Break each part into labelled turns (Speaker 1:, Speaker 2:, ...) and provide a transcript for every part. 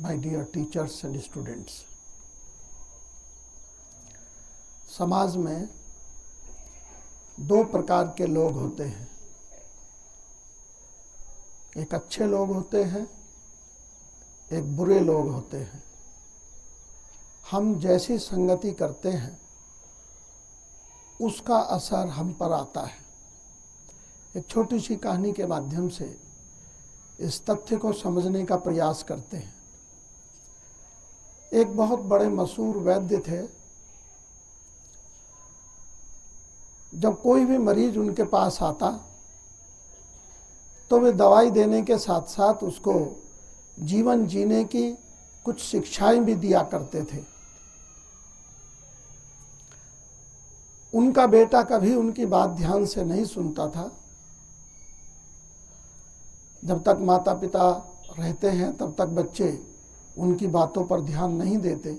Speaker 1: my dear teachers and students. समाज में दो प्रकार के लोग होते हैं, एक अच्छे लोग होते हैं, एक बुरे लोग होते हैं। हम जैसी संगति करते हैं उसका असर हम पर आता है। एक छोटी सी कहानी के माध्यम से इस तथ्य को समझने का प्रयास करते हैं। एक बहुत बड़े मशहूर वैद्य थे। जब कोई भी मरीज उनके पास आता तो वे दवाई देने के साथ साथ उसको जीवन जीने की कुछ शिक्षाएं भी दिया करते थे। उनका बेटा कभी उनकी बात ध्यान से नहीं सुनता था। जब तक माता पिता रहते हैं तब तक बच्चे उनकी बातों पर ध्यान नहीं देते,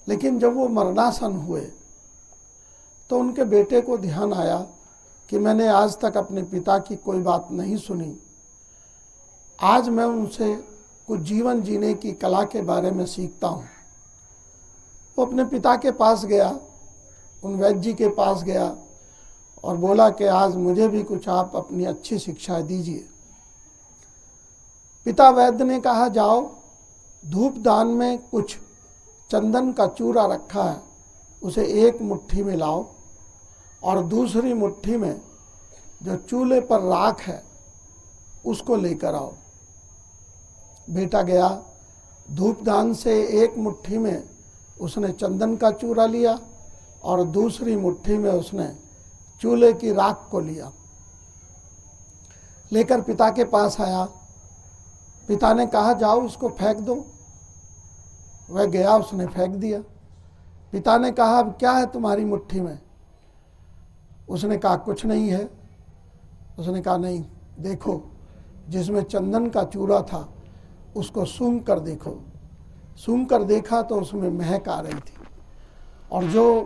Speaker 1: लेकिन जब वो मरणासन हुए तो उनके बेटे को ध्यान आया कि मैंने आज तक अपने पिता की कोई बात नहीं सुनी। आज मैं उनसे कुछ जीवन जीने की कला के बारे में सीखता हूँ। वो अपने पिता के पास गया, उन वैद्य जी के पास गया और बोला कि आज मुझे भी कुछ आप अपनी अच्छी शिक्षाएं दीजिए। पिता वैद्य ने कहा, जाओ धूप दान में कुछ चंदन का चूरा रखा है, उसे एक मुट्ठी में लाओ और दूसरी मुट्ठी में जो चूल्हे पर राख है उसको लेकर आओ। बेटा गया, धूपदान से एक मुट्ठी में उसने चंदन का चूरा लिया और दूसरी मुट्ठी में उसने चूल्हे की राख को लिया। लेकर पिता के पास आया। पिता ने कहा, जाओ उसको फेंक दो। वह गया, उसने फेंक दिया। पिता ने कहा, अब क्या है तुम्हारी मुट्ठी में? उसने कहा, कुछ नहीं है। उसने कहा, नहीं, देखो जिसमें चंदन का चूरा था उसको सूंघ कर देखो। सूंघ कर देखा तो उसमें महक आ रही थी और जो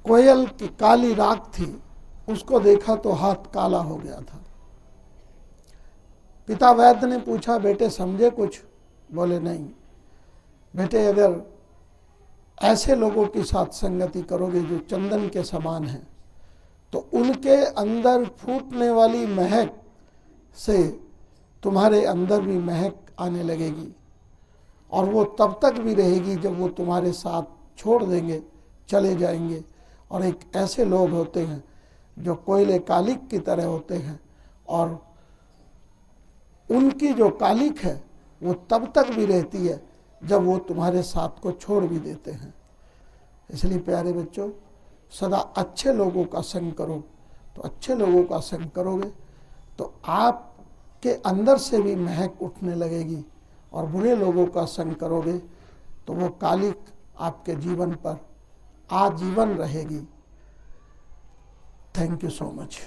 Speaker 1: कोयल की काली राख थी उसको देखा तो हाथ काला हो गया था। पिता वैद्य ने पूछा, बेटे समझे कुछ? बोले, नहीं। बेटे, अगर ऐसे लोगों के साथ संगति करोगे जो चंदन के समान हैं तो उनके अंदर फूटने वाली महक से तुम्हारे अंदर भी महक आने लगेगी और वो तब तक भी रहेगी जब वो तुम्हारे साथ छोड़ देंगे, चले जाएंगे। और एक ऐसे लोग होते हैं जो कोयले कालिक की तरह होते हैं और उनकी जो कालिक है वो तब तक भी रहती है जब वो तुम्हारे साथ को छोड़ भी देते हैं। इसलिए प्यारे बच्चों, सदा अच्छे लोगों का संग करो। तो अच्छे लोगों का संग करोगे तो आपके अंदर से भी महक उठने लगेगी और बुरे लोगों का संग करोगे तो वो कालिक आपके जीवन पर आजीवन रहेगी। Thank you so much.